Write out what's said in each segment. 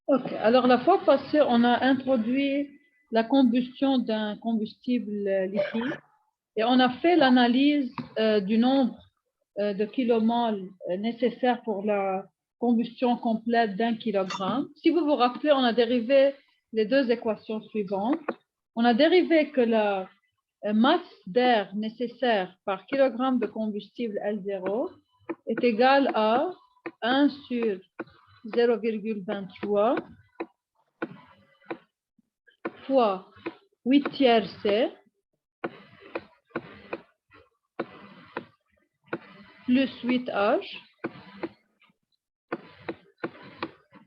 Ok, alors la fois passée, on a introduit la combustion d'un combustible liquide et on a fait l'analyse du nombre de kilomoles nécessaires pour la combustion complète d'un kilogramme. Si vous vous rappelez, on a dérivé les deux équations suivantes. On a dérivé que la masse d'air nécessaire par kilogramme de combustible L0 est égale à 1 sur 0,23 fois 8 tiers C plus 8H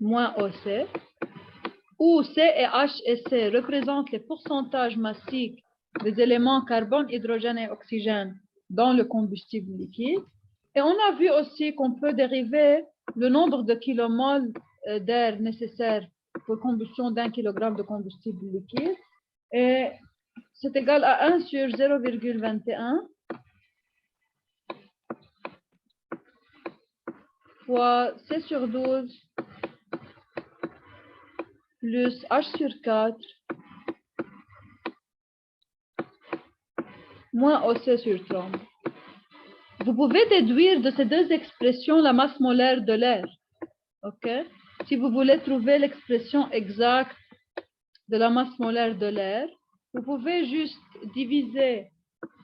moins OC, où C et H et C représentent les pourcentages massiques des éléments carbone, hydrogène et oxygène dans le combustible liquide. Et on a vu aussi qu'on peut dériver le nombre de kilomoles d'air nécessaire pour combustion d'un kilogramme de combustible liquide. Et c'est égal à 1 sur 0,21 fois C sur 12 plus H sur 4 moins OC sur 30. Vous pouvez déduire de ces deux expressions la masse molaire de l'air. Ok? Si vous voulez trouver l'expression exacte de la masse molaire de l'air, vous pouvez juste diviser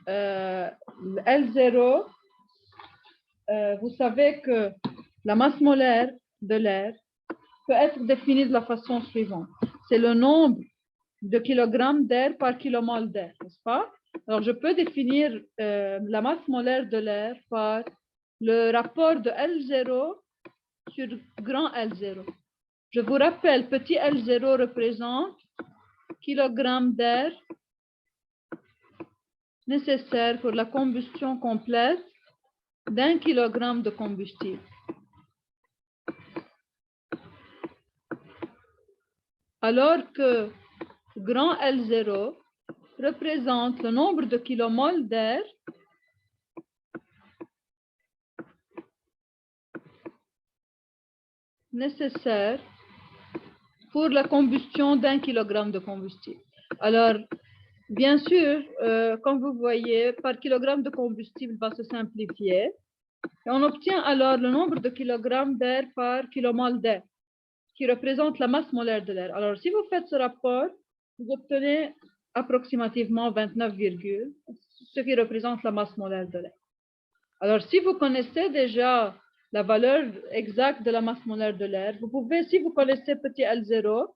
L0. Vous savez que la masse molaire de l'air peut être définie de la façon suivante. C'est le nombre de kilogrammes d'air par kilomole d'air, n'est-ce pas? Alors, je peux définir la masse molaire de l'air par le rapport de L0 sur grand L0. Je vous rappelle, petit L0 représente kilogramme d'air nécessaire pour la combustion complète d'un kilogramme de combustible. Alors que grand L0 représente le nombre de kilomoles d'air nécessaire pour la combustion d'un kilogramme de combustible. Alors, bien sûr, comme vous voyez, par kilogramme de combustible va se simplifier. Et on obtient alors le nombre de kilogrammes d'air par kilomole d'air, qui représente la masse molaire de l'air. Alors, si vous faites ce rapport, vous obtenez approximativement 29, ce qui représente la masse molaire de l'air. Alors, si vous connaissez déjà la valeur exacte de la masse molaire de l'air, vous pouvez, si vous connaissez petit L0,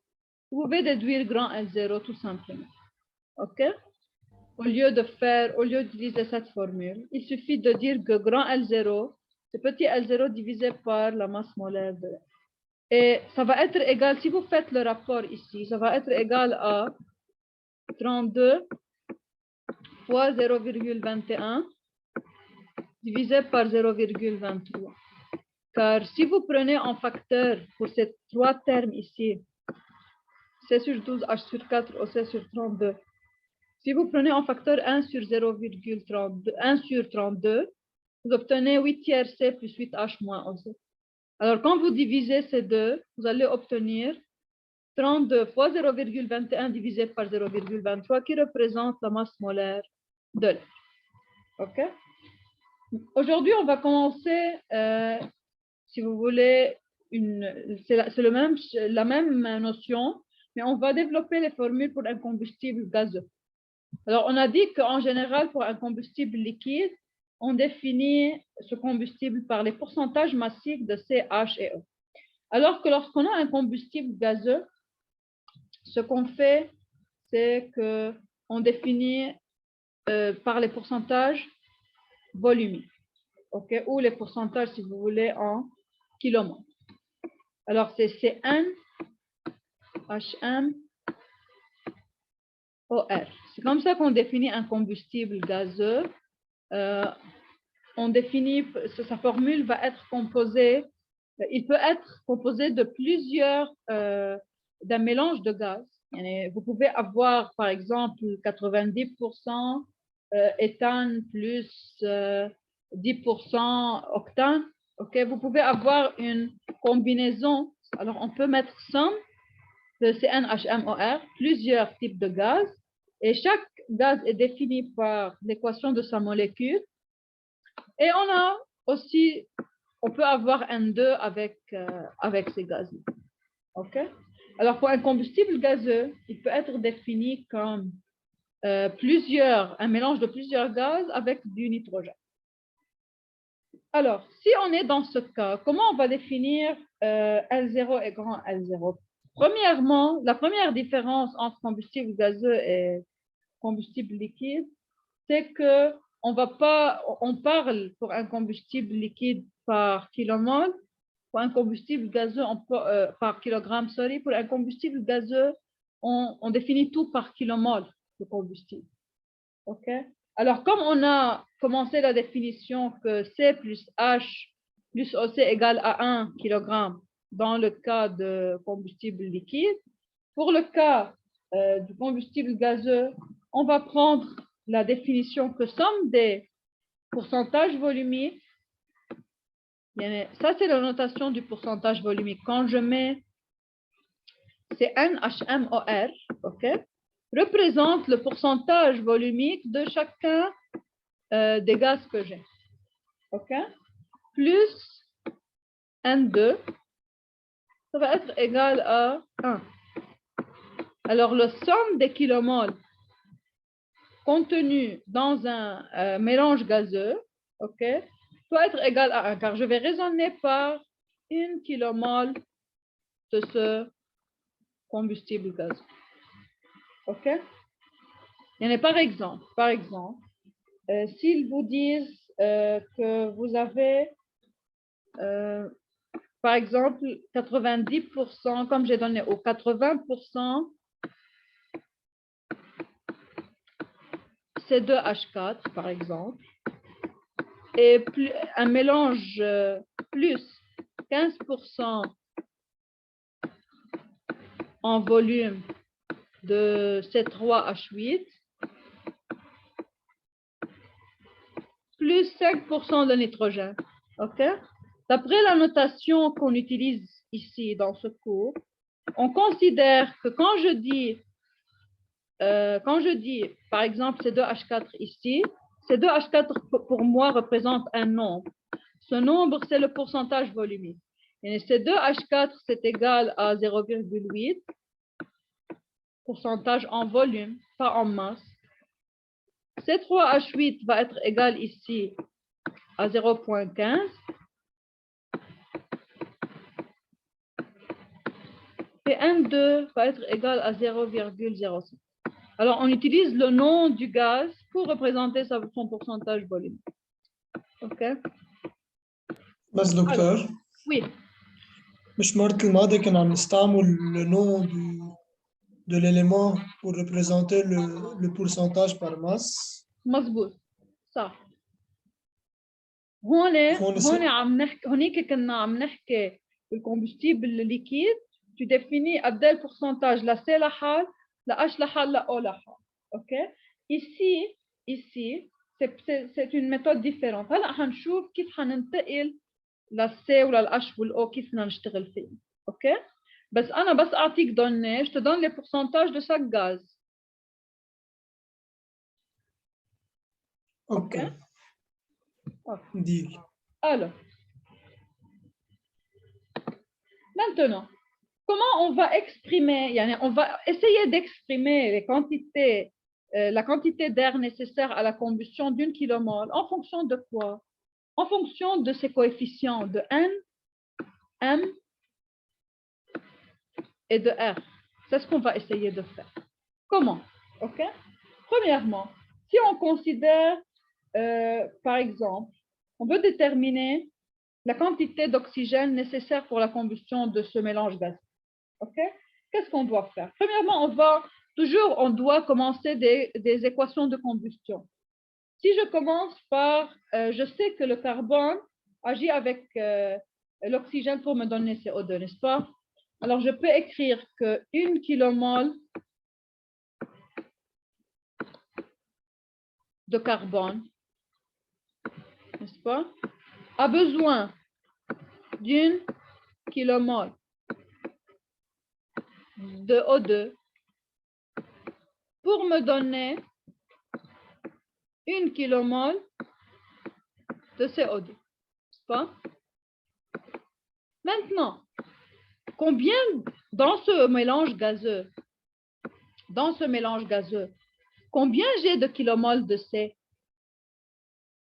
vous pouvez déduire grand L0 tout simplement. OK? Au lieu d'utiliser cette formule, il suffit de dire que grand L0, c'est petit L0 divisé par la masse molaire de l'air. Et ça va être égal, si vous faites le rapport ici, ça va être égal à 32 fois 0,21 divisé par 0,23. Car si vous prenez en facteur pour ces trois termes ici, C sur 12, H sur 4, OC sur 32, si vous prenez en facteur 1 sur 0,32, 1 sur 32, vous obtenez 8 tiers C plus 8H moins OC. Alors, quand vous divisez ces deux, vous allez obtenir 32 fois 0,21 divisé par 0,23 qui représente la masse molaire de l'air. OK? Aujourd'hui, on va commencer, si vous voulez, c'est la même notion, mais on va développer les formules pour un combustible gazeux. Alors, on a dit qu'en général, pour un combustible liquide, on définit ce combustible par les pourcentages massifs de C, H et E. Alors que lorsqu'on a un combustible gazeux, ce qu'on fait, c'est qu'on définit par les pourcentages volumiques, okay? Ou les pourcentages, si vous voulez, en kilomole. Alors, c'est Cn, Hm, OR. C'est comme ça qu'on définit un combustible gazeux. On définit, sa formule va être composée, il peut être composé de plusieurs, d'un mélange de gaz. Vous pouvez avoir, par exemple, 90% éthane plus 10% octane. Okay? Vous pouvez avoir une combinaison, Alors, on peut mettre somme de CnHMOR, plusieurs types de gaz, et chaque gaz est défini par l'équation de sa molécule. Et on a aussi, on peut avoir N2 avec ces gaz. OK? Alors, pour un combustible gazeux, il peut être défini comme un mélange de plusieurs gaz avec du nitrogène. Alors, si on est dans ce cas, comment on va définir L0 et grand L0? Premièrement, la première différence entre combustible gazeux et combustible liquide, c'est que on parle pour un combustible liquide par kilomole, pour un combustible gazeux par kilogramme, pour un combustible gazeux, on définit tout par kilomole de combustible. OK? Alors, comme on a commencé la définition que C plus H plus OC égale à 1 kg dans le cas de combustible liquide, pour le cas du combustible gazeux, on va prendre la définition que somme des pourcentages volumiques. Ça, c'est la notation du pourcentage volumique. Quand je mets CnHMOR, OK, représente le pourcentage volumique de chacun des gaz que j'ai. OK? Plus N2, ça va être égal à 1. Alors, la somme des kilomoles contenus dans un mélange gazeux, OK, doit être égal à 1, car je vais raisonner par 1 kilomole de ce combustible gazeux. OK? Il y en a par exemple, s'ils vous disent que vous avez, par exemple, 90%, comme j'ai donné au 80%, C2H4, par exemple, et un mélange plus 15% en volume de C3H8, plus 5% de nitrogène. OK? D'après la notation qu'on utilise ici dans ce cours, on considère que quand je dis, par exemple, C2H4 ici, C2H4 pour moi représente un nombre. Ce nombre, c'est le pourcentage volumique. Et C2H4, c'est égal à 0,8, pourcentage en volume, pas en masse. C3H8 va être égal ici à 0,15. Et N2 va être égal à 0,05. Alors, on utilise le nom du gaz pour représenter son pourcentage volume. OK? بس دكتور Oui. مش مرة الماضي كنا عم نستعمل le nom de l'élément pour représenter le pourcentage par masse. مظبوط. صح. هونيك كنا عم نحكي بالكومبوستيبل الليكيد tu définis قد ايه البورسنتاج ل C لحال ل H لحال ل O لحال. OK? Ici c'est une méthode différente. هلا حنشوف كيف حننتقل لل C ولا H وال O كيف بدنا نشتغل فيه. OK? بس أنا بس أعطيك données, je te donne les pourcentages de chaque gaz. OK. Deal. Alors, maintenant, comment on va exprimer, on va essayer d'exprimer la quantité d'air nécessaire à la combustion d'une kilomole en fonction de quoi? En fonction de ses coefficients de N, M et de R. C'est ce qu'on va essayer de faire. Comment? OK? Premièrement, si on considère, par exemple, on veut déterminer la quantité d'oxygène nécessaire pour la combustion de ce mélange gaz. OK? Qu'est-ce qu'on doit faire? Premièrement, on doit commencer des équations de combustion. Si je commence par, je sais que le carbone agit avec l'oxygène pour me donner CO2, n'est-ce pas? Alors, je peux écrire que 1 kilomole de carbone, n'est-ce pas, a besoin d'une kilomole de O2 pour me donner 1 kilomole de CO2. N'est-ce pas? Maintenant, combien dans ce mélange gazeux, combien j'ai de kilomoles de C?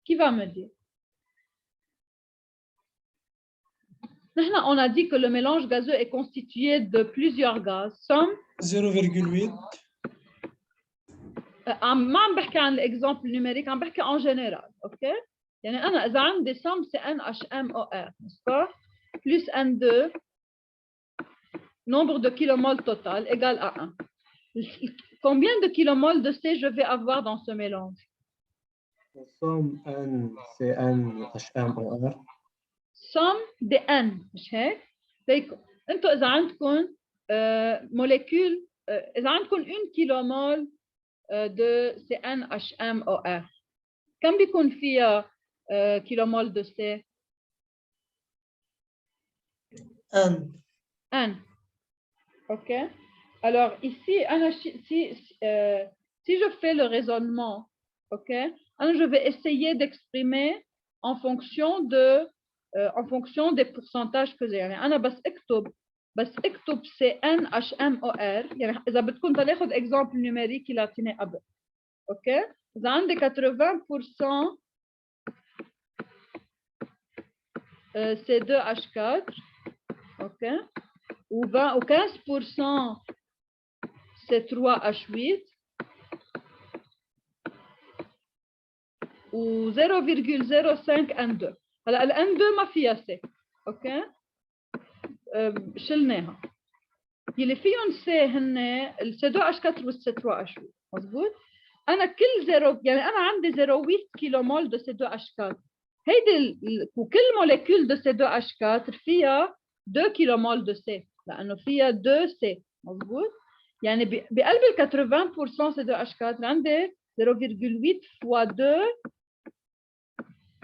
Qui va me dire? On a dit que le mélange gazeux est constitué de plusieurs gaz. Somme 0,8. ما عم بحكي عن l'exemple numérique, عم بحكي en général, ok? يعني أنا إذا عندي somme c'est NHMOR, n'est-ce pas? Plus N2, nombre de kilomoles total égale à 1. Combien de kilomoles de C je vais avoir dans ce mélange? somme NCNHMOR. somme de N مش هيك؟ ليكم انتوا إذا عندكم molécule إذا عندكم 1 kilomole de CNHMOR كم بيكون فيها kilomole de C? N. OK. Alors ici, si je fais le raisonnement, OK, alors je vais essayer d'exprimer en fonction des pourcentages que j'ai. يعني أنا بس اكتب CNHMOR. يعني إذا بدكم تاخذ exemple numérique اللي اعطيني قبل. OK. إذا عندي 80% C2H4, OK, ou 15% C3H8 و 0,05 N2. هلا ال N2 ما فيها C، اوكي؟ شلناها. اللي فيهم C هن ال C2H4 وال C3H8، مضبوط؟ انا كل يعني انا عندي 0.8 كيلومول دو C2H4. هيدي وكل موليكول دو C2H4 فيها 2 كيلومول دو C، لانه فيها 2 C، مضبوط؟ يعني بقلب ال 80% C2H4 عندي 0,8 fois 2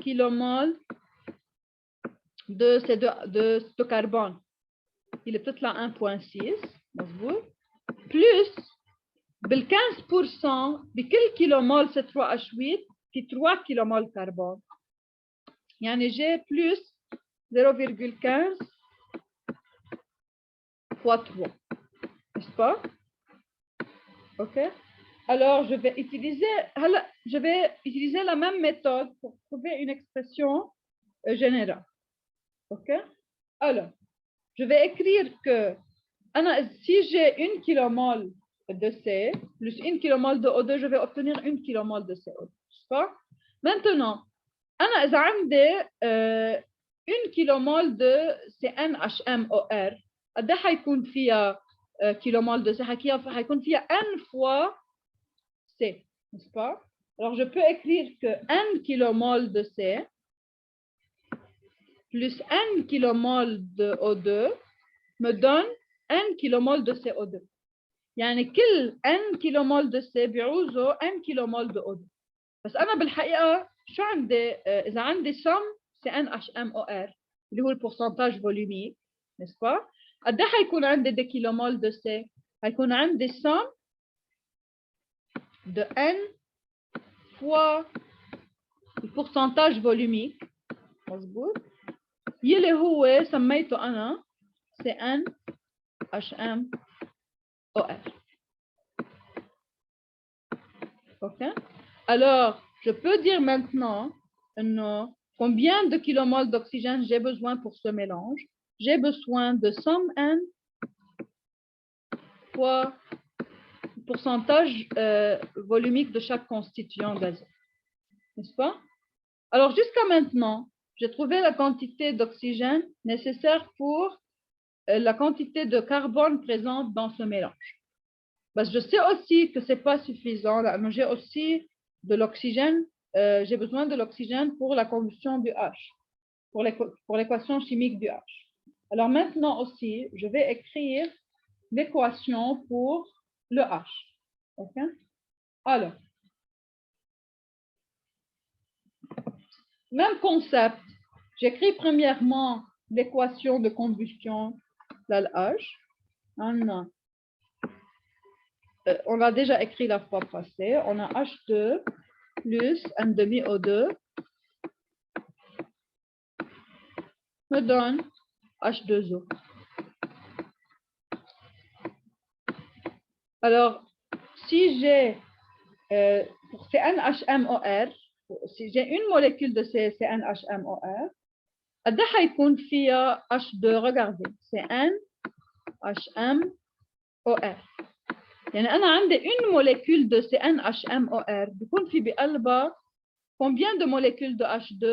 kilomole de carbone اللي بتطلع 1.6، مضبوط؟ بلس بال 15% بكل كيلومول C3H8 في 3 كيلومول كربون، يعني j'ai plus 0,15 fois 3, n'est-ce pas? OK? Alors, je vais utiliser la même méthode pour trouver une expression générale. OK? Alors, je vais écrire que si j'ai 1 kilomole de C plus 1 kilomole de O2, je vais obtenir 1 kilomole de CO2. n'est-ce pas? Maintenant, إذا عندي 1 kilomole de CNHMOR قد ايه حيكون فيها kilomole de C؟ حيكون فيها N fois C, n'est-ce pas? Alors, je peux écrire que N kilomole de C plus N kilomole de O2 me donne N kilomole de CO2. يعني كل N kilomole de C بيعوزوا N kilomole de O2. بس أنا بالحقيقة شو عندي؟ إذا عندي somme CNHMOR اللي هو البورسنتاج فوليوميك، n'est-ce pas؟ قد ايه حيكون عندي دي كيلومول de C؟ حيكون عندي somme de N fois le pourcentage volumique، مظبوط؟ يلي هو سميته أنا CNHMOR. OK? Alors, je peux dire maintenant combien de kilomoles d'oxygène j'ai besoin pour ce mélange. J'ai besoin de somme N fois le pourcentage volumique de chaque constituant gazeux. N'est-ce pas? Alors, jusqu'à maintenant, j'ai trouvé la quantité d'oxygène nécessaire pour la quantité de carbone présente dans ce mélange. Parce que je sais aussi que ce n'est pas suffisant. J'ai aussi de l'oxygène, j'ai besoin de l'oxygène pour la combustion du H, pour l'équation chimique du H. Alors maintenant aussi, je vais écrire l'équation pour le H. OK? Alors, même concept. J'écris premièrement l'équation de combustion de H. on l'a déjà écrit la fois passée. On a H2 plus un demi O2 me donne H2O. Alors, si j'ai pour CnHMOR, si j'ai une molécule de CnHMOR, قد ايه حيكون فيها H2 regardez CnHMOR يعني أنا عندي une molécule de CnHMOR بيكون في بقلبها combien de molécules de H2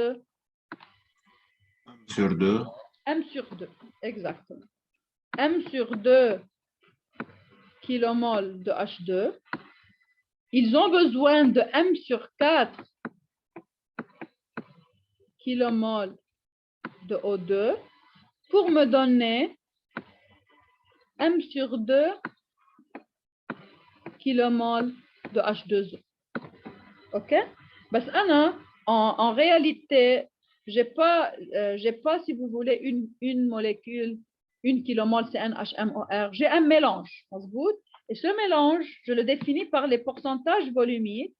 sur 2. M sur 2 exactement M sur 2 kilomol de H2 ils ont besoin de M sur 4 kilomol de O2 pour me donner M sur 2 kilomol de H2O. OK? Parce que en réalité, j'ai pas, si vous voulez, une molécule, une kilomol CnHMOR. J'ai un mélange. Et ce mélange, je le définis par les pourcentages volumiques.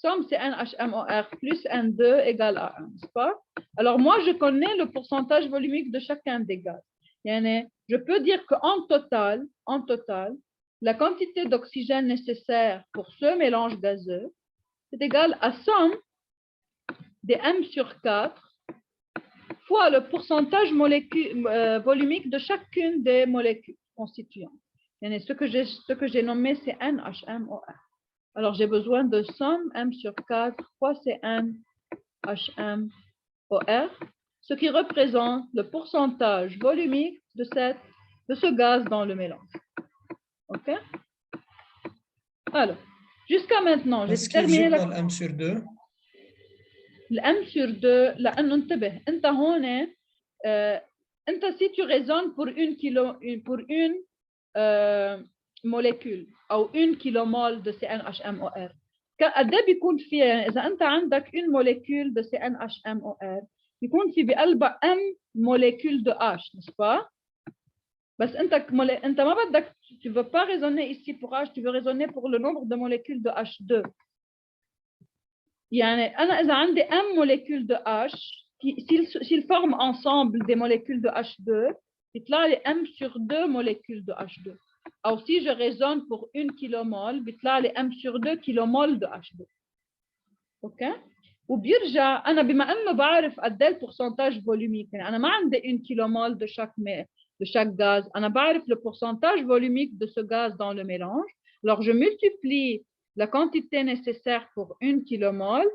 Somme CnHMOR plus N2 égale à 1, n'est-ce pas? Alors moi, je connais le pourcentage volumique de chacun des gaz. Je peux dire qu'en total, la quantité d'oxygène nécessaire pour ce mélange gazeux est égale à somme des M sur 4 fois le pourcentage volumique de chacune des molécules constituantes. Ce que j'ai nommé c'est NHMOR. Alors j'ai besoin de somme M sur 4 fois CnHMOR, ce qui représente le pourcentage volumique de ce gaz dans le mélange. OK? Alors, jusqu'à maintenant, j'ai terminé la M sur 2. الام sur 2 لانه انتبه انت هون انت si tu raisonnes pour une molécule او une kilomole de CnHMOR قد ايه بيكون فيها يعني اذا انت عندك une molécule de CnHMOR بيكون في بقلبها m molécules de H n'est-ce pas بس انت ما بدك tu veux pas raisonner ici pour H tu veux raisonner pour le nombre de molécules de H2 يعني أنا إذا عندي M molécules de H s'ils forment ensemble des molécules de H2 بيطلع لي M sur 2 molécules de H2 أو si je raisonne pour une kilomole بيطلع لي M sur 2 kilomole de H2 أوكي وبيرجع أنا بما إنه بعرف قد إيه البورسنتاج فوليوميك يعني أنا ما عندي une kilomole de chaque gaz أنا بعرف le pourcentage volumique de ce gaz dans le mélange alors je multiplie la quantité nécessaire pour une kilomole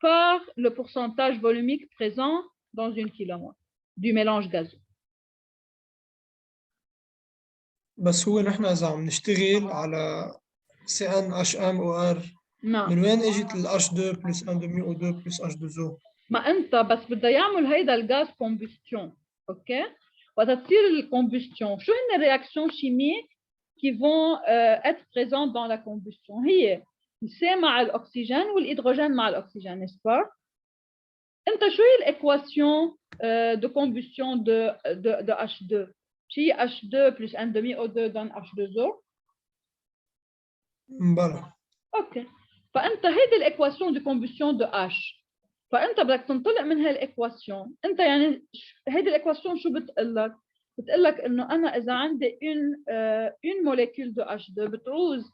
par le pourcentage volumique présent dans une kilomole du mélange gazeux. بس هو نحن إذا عم نشتغل على CnHMOR نعم. من وين اجت ال H2 plus 1 demi O2 plus H2O؟ ما أنت بس بده يعمل هيدا الغاز combustion، أوكي؟ وقت تصير الكومبوستيون شو هن الرياكسيون شيميك qui vont être présentes dans la combustion. هي C مع الأكسجين والهيدروجين مع الأكسجين، n'est-ce pas? أنت شو هي الإكواسيون de combustion de H2؟ شو هي H2 plus 1 demi O2 donne H2O؟ بلا. أوكي. فأنت هيدي الإكواسيون de combustion de H. فأنت بدك تنطلق من هالإكواسيون، أنت يعني هيدي الإكواسيون شو بتقول لك؟ بتقول لك إنه أنا إذا عندي une molécule de H2 بتعوز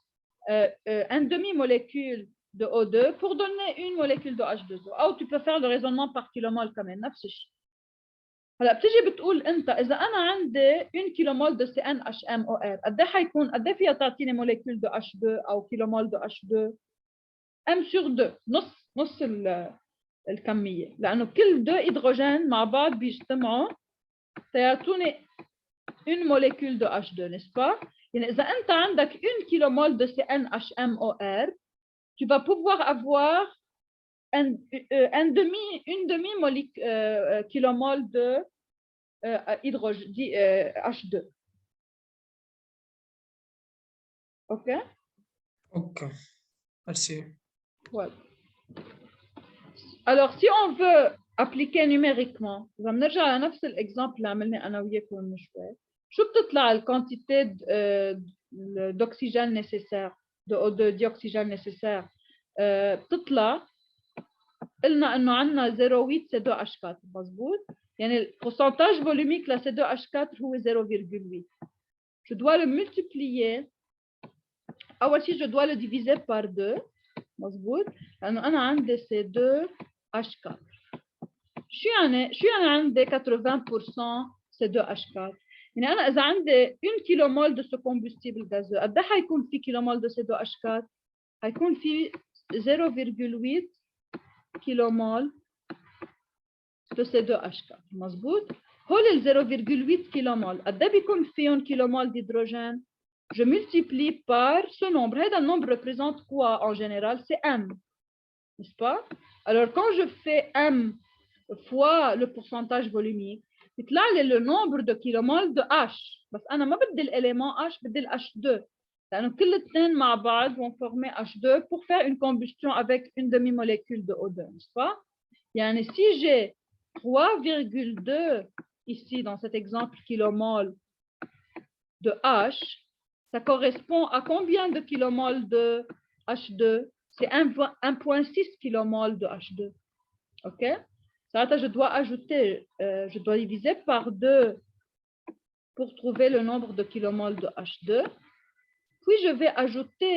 un demi-molécule de O2 pour donner une molécule de H2O. أو tu peux faire le raisonnement par kilomole كمان نفس الشيء. هلا بتيجي بتقول أنت إذا أنا عندي une kilomole de CnHMOR قد إيه حيكون قد إيه فيها تعطيني molécule de H2 أو kilomole de H2؟ M sur 2 نص الكمية لأنه كل 2 هيدروجين مع بعض بيجتمعوا سيعطوني une molécule de H2 n'est-ce pas؟ يعني إذا أنت عندك une kilomole de CnHMOR tu vas pouvoir avoir une demi kilomole de H2. OK? OK. Merci. Voilà. Alors, si on veut appliquer numériquement, on va نرجع على نفس l'exemple اللي عملنا أنا وياكم من شوي. شو بتطلع الquantité d'oxygène nécessaire de dioxygène nécessaire بتطلع قلنا انه عندنا 0.8 C2H4 مظبوط يعني البورسنتاج فوليميك ل C2H4 هو 0.8 je dois le multiplier اول شيء je dois le diviser par 2 مظبوط لانه انا عندي C2H4 شو يعني عندي 80% C2H4 يعني انا اذا عندي 1 كيلومول de ce combustible gazeux قد ايه حيكون في كيلومول de C2H4 حيكون في 0.8 كيلومول de C2H4 مظبوط هول ال 0.8 كيلومول قد ايه بيكون فيهم كيلومول d'hydrogène je multiplie par ce nombre هذا النمبر représente quoi en général c'est M n'est-ce pas alors quand je fais M fois le pourcentage volumique بيطلع لي le nombre de kilomol de H بس انا ما بدي l'élément H بدي ال H2 لانه كل الاثنين مع بعض vont former H2 pour faire une combustion avec une demi-molécule de O2 n'est-ce pas يعني si j'ai 3,2 ici dans cet exemple kilomol de H ça correspond à combien de kilomol de H2 c'est 1,6 kilomol de H2 ok je dois ajouter, je dois diviser par 2 pour trouver le nombre de kilomol de H2. Puis je vais ajouter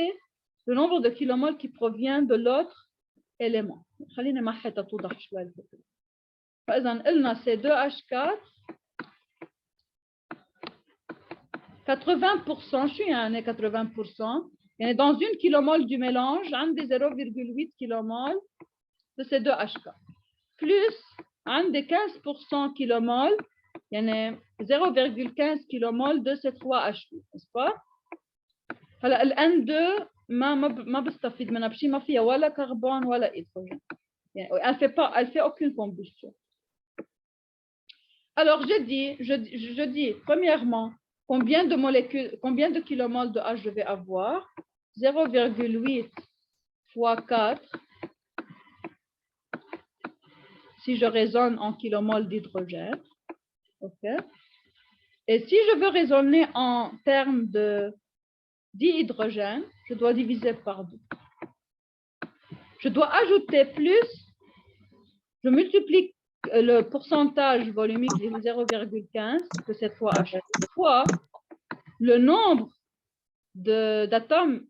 le nombre de kilomol qui provient de l'autre élément. خليني محتها توضح شوي الفكرة. فإذا قلنا C2H4 80% شو يعني 80%؟ يعني dans une kilomol du mélange عندي 0,8 kilomol de C2H4. plus عندي 15% كيلومول يعني 0,15 كيلومول de C3H8 n'est-ce pas هلا ال N2 ما بستفيد منها بشيء ما فيها ولا كربون ولا هيدروجين يعني elle fait aucune combustion alors je dis premièrement combien de molécules combien de kilomol de H je vais avoir 0,8 fois 4 si je raisonne en kilomol d'hydrogène, ok. Et si je veux raisonner en termes de dihydrogène, je dois diviser par 2. Je dois ajouter plus, je multiplie le pourcentage volumique de 0,15 que cette fois H fois le nombre d'atomes,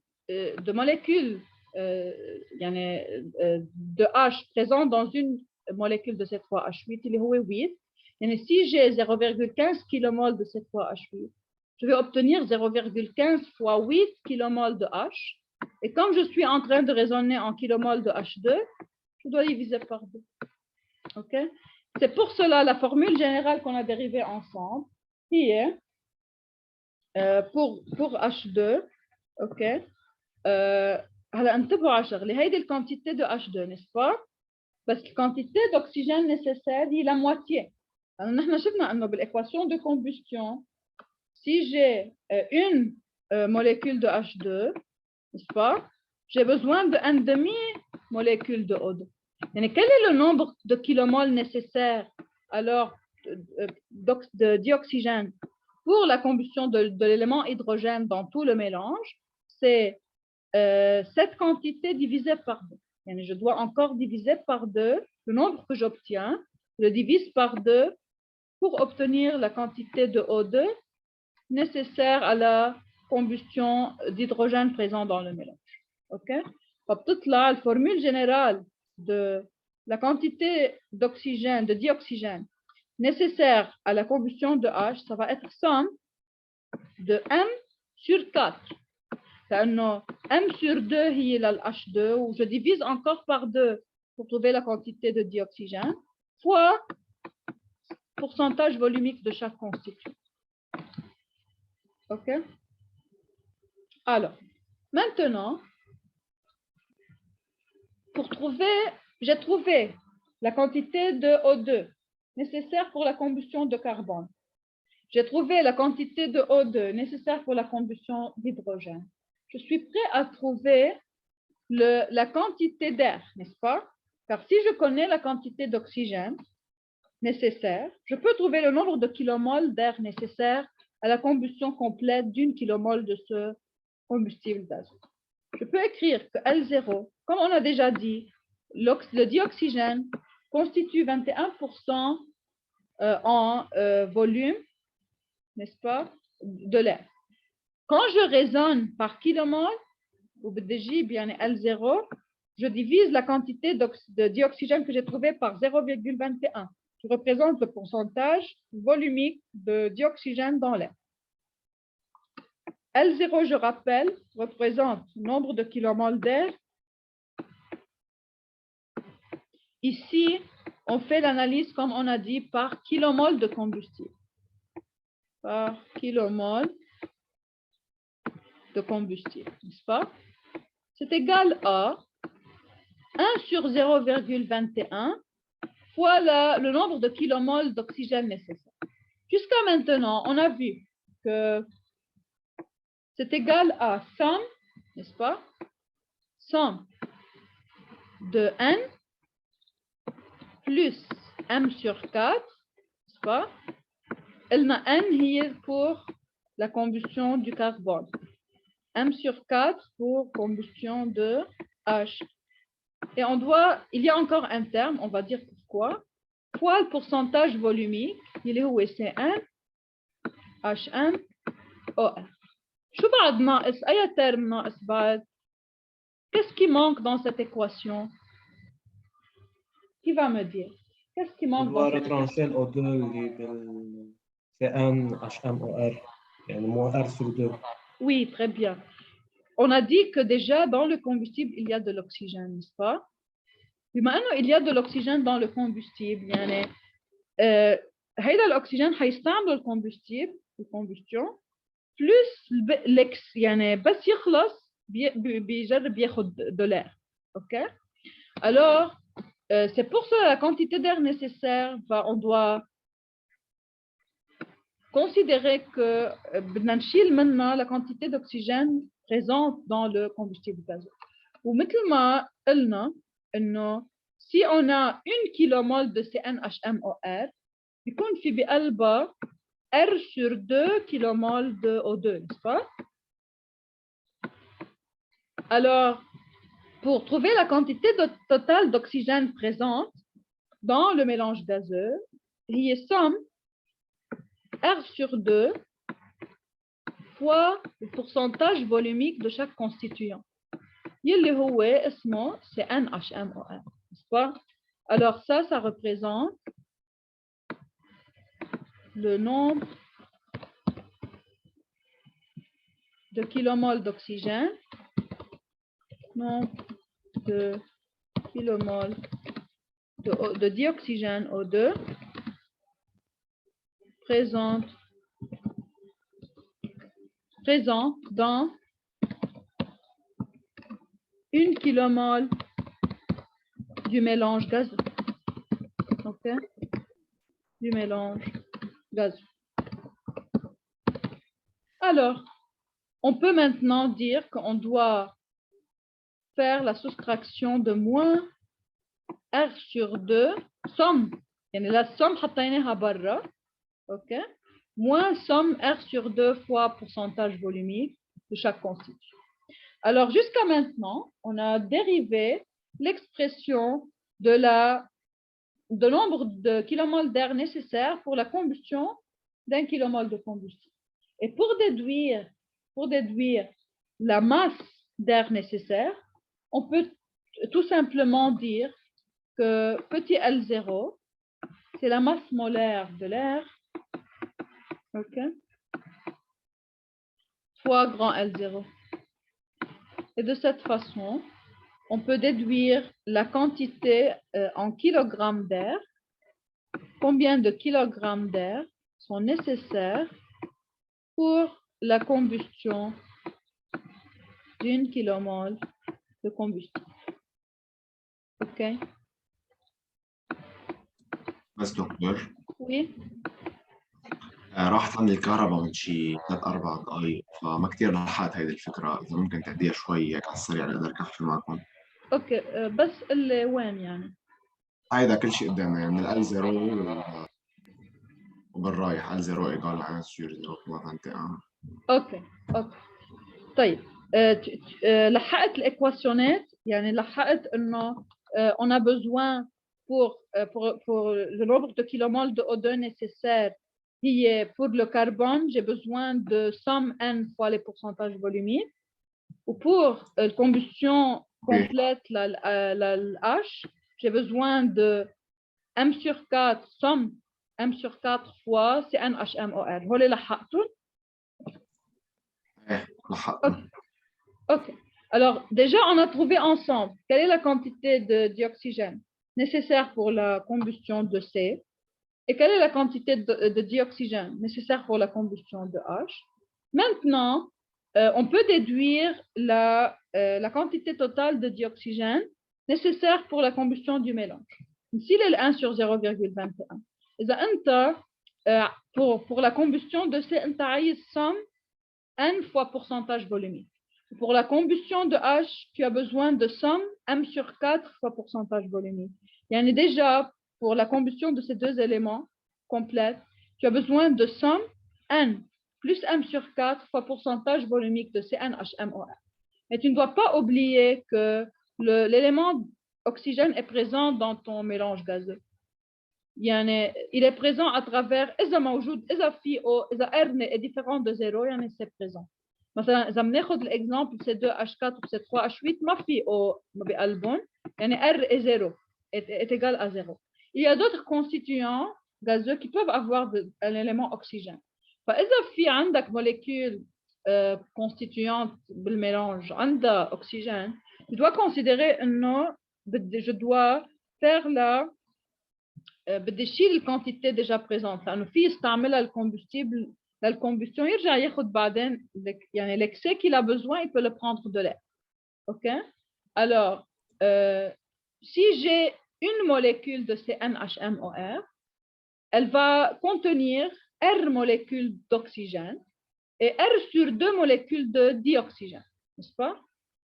de molécules de H présents dans une molécule de C3H8 اللي هو 8 يعني si j'ai 0,15 kilomol de C3H8 je vais obtenir 0,15 fois 8 kilomol de H et comme je suis en train de raisonner en kilomol de H2 je dois diviser par 2 ok c'est pour cela la formule générale qu'on a dérivée ensemble qui est pour H2 ok هلا انتبهوا على شغله هيدي الكونتيتي de H2 n'est-ce pas بس الكونتيتي d'oxygène nécessaire هي la moitié. Alors, نحن شفنا انه بالايكواسيون de combustion si j'ai une molécule de H2 n'est-ce pas j'ai besoin de un demi molécule de O2 يعني quel est le nombre de kilomol nécessaire alors de dioxygène pour la combustion de l'élément hydrogène dans tout le mélange c'est cette quantité divisée par 2 يعني je dois encore diviser par 2 le nombre que j'obtiens, je le divise par 2 pour obtenir la quantité de O2 nécessaire à la combustion d'hydrogène présent dans le mélange. Ok? فبتطلع la formule générale de la quantité d'oxygène, de dioxygène nécessaire à la combustion de H, ça va être somme de M sur 4. لأنه M sur 2 هي لل H2 و je divise encore par 2 pour trouver la quantité de dioxygène fois pourcentage volumique de chaque constituant. OK? Alors, maintenant, j'ai trouvé la quantité de O2 nécessaire pour la combustion de carbone. J'ai trouvé la quantité de O2 nécessaire pour la combustion d'hydrogène. Je suis prêt à trouver la quantité d'air, n'est-ce pas? Car si je connais la quantité d'oxygène nécessaire, je peux trouver le nombre de kilomol d'air nécessaire à la combustion complète d'une kilomole de ce combustible gazeux. Je peux écrire que L0, comme on a déjà dit, le dioxygène constitue 21% en volume, n'est-ce pas, de l'air. Quand je raisonne par kilomole, ou bien L0, je divise la quantité de dioxygène que j'ai trouvée par 0,21, qui représente le pourcentage volumique de dioxygène dans l'air. L0, je rappelle, représente le nombre de kilomoles d'air. Ici, on fait l'analyse, comme on a dit, par kilomole de combustible. Par kilomole de combustible, n'est-ce pas? C'est égal à 1 sur 0,21 fois le nombre de kilomoles d'oxygène nécessaire. Jusqu'à maintenant, on a vu que c'est égal à somme, n'est-ce pas? Somme de N plus M sur 4, n'est-ce pas? N est pour la combustion du carbone. M sur 4 pour combustion de H. Et il y a encore un terme, on va dire pourquoi, fois le pourcentage volumique, il est où? C'est N, HM, OR. شو بعد ناقص؟ أي terme ناقص بعد؟ Qu'est-ce qui manque dans cette équation? Qui va me dire? Qu'est-ce qui manque dans cette équation? O2 c'est N HMOR, يعني moins R sur 2. Oui, très bien. On a dit que déjà dans le combustible, il y a de l'oxygène, n'est-ce pas? بما il y a de l'oxygène dans le combustible, يعني هيدا الأكسجين حيستعملوا الكombustible, الcombustion, plus يعني بس يخلص بيجرب ياخد de l'air. OK? Alors, c'est pour ça la quantité d'air nécessaire, on doit considérer que بدنا نشيل منها la quantité d'oxygène présente dans le combustible gazeux. ومثل ما قلنا إنه si on a 1 kilomole de CnHMOR, يكون في بقلبها R sur 2 kilomole de O2, n'est-ce pas? Alors, pour trouver la quantité totale d'oxygène présente dans le mélange gazeux, il y a somme R sur 2 fois le pourcentage volumique de chaque constituant. اللي هو اسمه c'est NHMOR, n'est-ce pas? Alors ça représente le nombre de kilomoles d'oxygène, nombre de kilomoles de dioxygène O2 présent dans 1 kilomole du mélange gazeux. OK? Du mélange gazeux. Alors, on peut maintenant dire qu'on doit faire la soustraction de moins R sur 2, somme, يعني la somme حطيناها برا, OK? Moins somme R sur 2 fois pourcentage volumique de chaque constituant. Alors, jusqu'à maintenant, on a dérivé l'expression de nombre de kilomoles d'air nécessaire pour la combustion d'un kilomole de combustible. Et pour déduire la masse d'air nécessaire, on peut tout simplement dire que petit L0, c'est la masse molaire de l'air, OK, fois grand L0. Et de cette façon, on peut déduire la quantité en kilogrammes d'air, combien de kilogrammes d'air sont nécessaires pour la combustion d'une kilomole de combustible. OK? بس دكتور Oui. راح تعمل الكهرباء من شي 3-4 دقايق فما كتير لحقت هيدي الفكرة، إذا ممكن تعديها شوي هيك على السريع لأقدر أكفي معكم. أوكي بس اللي وين يعني؟ هيدا كل شيء قدامنا يعني من ال0 وبالرايح L0 égale 1 sur 0.21. اوكي اوكي طيب لحقت الايكواسيونات يعني لحقت انه on a besoin pour le nombre de kilomol de O2 nécessaire pour le carbone j'ai besoin de somme n fois les pourcentages volumiques ou pour la combustion complète la H j'ai besoin de m sur 4 somme m sur 4 fois CnHMOR هول لحقتهم. Ok. Alors, déjà, on a trouvé ensemble quelle est la quantité de dioxygène nécessaire pour la combustion de C et quelle est la quantité de dioxygène nécessaire pour la combustion de H. Maintenant, on peut déduire la quantité totale de dioxygène nécessaire pour la combustion du mélange. Ici, il est 1 sur 0,21. Pour la combustion de C, on a somme n fois pourcentage volumique. Pour la combustion de H, tu as besoin de somme m sur 4 fois pourcentage volumique. Il y en a déjà pour la combustion de ces deux éléments complètes, tu as besoin de somme n plus m sur 4 fois pourcentage volumique de CnHMOR. Mais tu ne dois pas oublier que l'élément oxygène est présent dans ton mélange gazeux. Il est présent à travers إذا موجود إذا في O إذا R est différent de 0 يعني c'est présent. مثلا إذا بناخذ l'exemple C2H4 ou C3H8 ما في O ما بقلبهم يعني R est 0 est égal à 0. Il y a d'autres constituants gazeux qui peuvent avoir un élément oxygène. فإذا في عندك molécule constituante بالmélange عندها oxygène tu dois considérer إنه je dois faire بدي شيل الكونتيتي ديجا بريزونت لانه في يستعملها الكومبوستيبل للكومبوستيون يرجع ياخذ بعدين يعني l'excès qu'il a besoin il peut le prendre de l'air. OK? Alors si j'ai une molécule de CnHMOR elle va contenir R molécules d'oxygène et R sur 2 molécules de dioxygène, n'est-ce pas?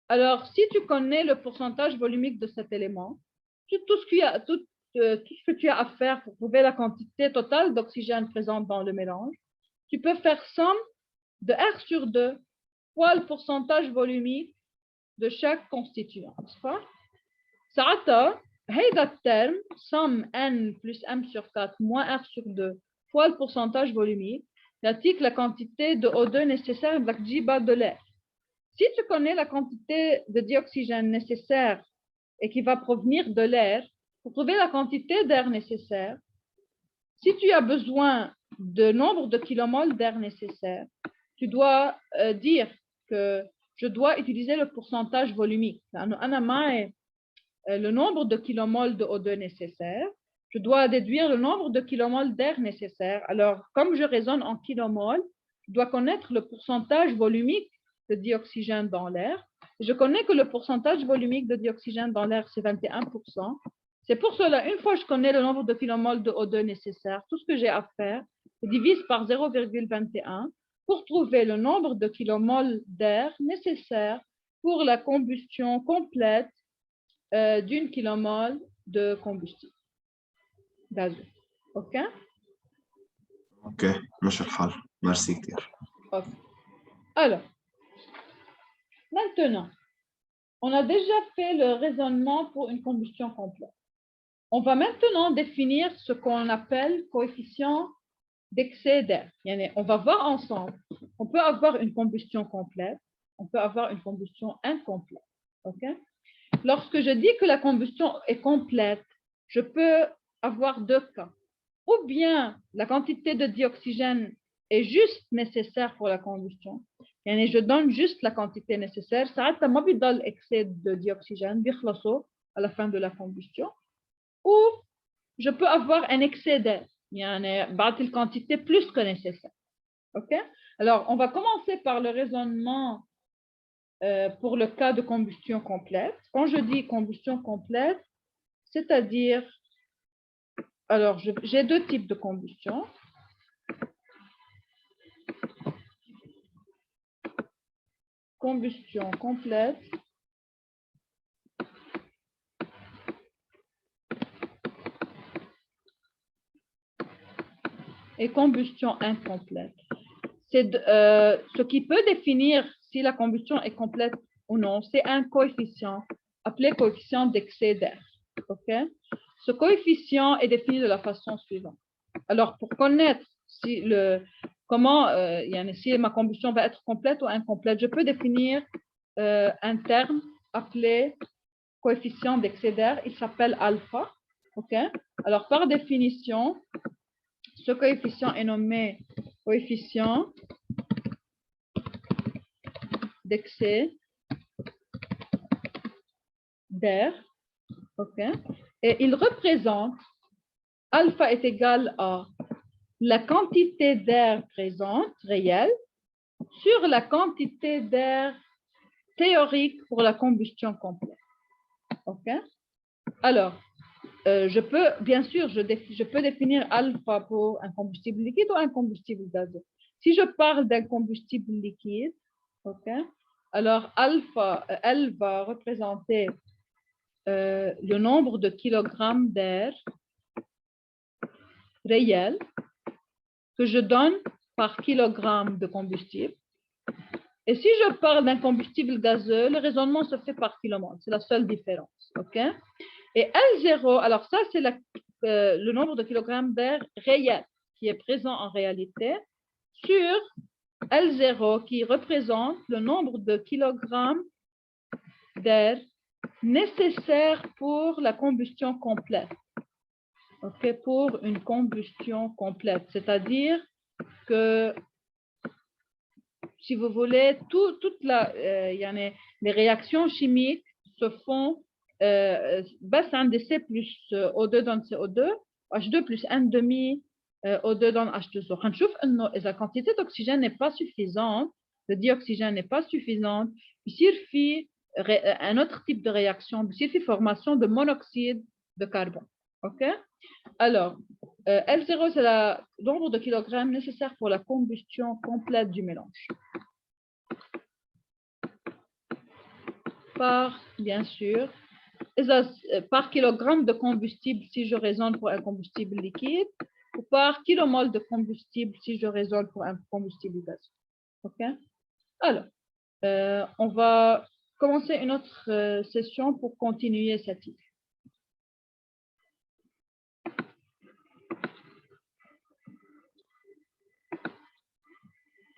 Alors si tu connais le pourcentage volumique de cet élément tout ce que tu as à faire pour trouver la quantité totale d'oxygène présente dans le mélange, tu peux faire somme de R sur 2 fois le pourcentage volumique de chaque constituant, n'est-ce pas? ساعتها هيدا الترم somme N plus M sur 4 moins R sur 2 fois le pourcentage volumique يعطيك la quantité de O2 nécessaire بدك تجيبها de l'air. Si tu connais la quantité de dioxygène nécessaire et qui va provenir de l'air, pour trouver la quantité d'air nécessaire, si tu as besoin de nombre de kilomoles d'air nécessaire, tu dois dire que je dois utiliser le pourcentage volumique. Le nombre de kilomoles de O2 nécessaire, je dois déduire le nombre de kilomoles d'air nécessaire. Alors, comme je raisonne en kilomoles, je dois connaître le pourcentage volumique de dioxygène dans l'air. Je connais que le pourcentage volumique de dioxygène dans l'air, c'est 21%. C'est pour cela, une fois que je connais le nombre de kilomoles de O2 nécessaire, tout ce que j'ai à faire, je divise par 0,21 pour trouver le nombre de kilomoles d'air nécessaire pour la combustion complète d'une kilomole de combustible gazeux. OK? OK, ماشي الحال. Merci كتير. Okay. Alors, maintenant, on a déjà fait le raisonnement pour une combustion complète. On va maintenant définir ce qu'on appelle coefficient d'excès d'air. On va voir ensemble. On peut avoir une combustion complète, on peut avoir une combustion incomplète. Okay? Lorsque je dis que la combustion est complète, je peux avoir deux cas. Ou bien la quantité de dioxygène est juste nécessaire pour la combustion. Je donne juste la quantité nécessaire. Ça ما بيضل excès de dioxygène بيخلصوا à la fin de la combustion. Ou je peux avoir un excès d'air. بعطي une quantité plus que nécessaire. OK? Alors, on va commencer par le raisonnement pour le cas de combustion complète. Quand je dis combustion complète, c'est-à-dire, alors j'ai deux types de combustion. Combustion complète et combustion incomplète. C'est ce qui peut définir si la combustion est complète ou non, c'est un coefficient appelé coefficient d'excès d'air. Okay? Ce coefficient est défini de la façon suivante. Alors, pour connaître si ma combustion va être complète ou incomplète, je peux définir un terme appelé coefficient d'excès d'air. Il s'appelle alpha. Okay? Alors, par définition, ce coefficient est nommé coefficient d'excès d'air. Okay? Et il représente, alpha est égal à la quantité d'air présente, réelle, sur la quantité d'air théorique pour la combustion complète. Okay? Alors, bien sûr, je peux définir alpha pour un combustible liquide ou un combustible gazeux. Si je parle d'un combustible liquide, okay, alors alpha, elle va représenter le nombre de kilogrammes d'air réel que je donne par kilogramme de combustible. Et si je parle d'un combustible gazeux, le raisonnement se fait par kilomole. C'est la seule différence. Okay? Et L0, alors ça, c'est le nombre de kilogrammes d'air réel qui est présent en réalité sur L0 qui représente le nombre de kilogrammes d'air nécessaires pour la combustion complète. Okay? Pour une combustion complète. C'est-à-dire que, si vous voulez, les réactions chimiques se font بس عندي C plus O2 donne CO2 H2 plus 1,5 O2 donne H2O. هنشوف إنه إذا quantité d'oxygène n'est pas suffisante, le dioxygène n'est pas suffisante, بيصير في un autre type de réaction, بيصير في formation de monoxyde de carbone. OK? Alors, L0, c'est le nombre de kilogrammes nécessaires pour la combustion complète du mélange. Bien sûr, par kilogramme de combustible si je raisonne pour un combustible liquide, ou par kilomole de combustible si je raisonne pour un combustible gazeux. OK? Alors, on va commencer une autre session pour continuer cette idée.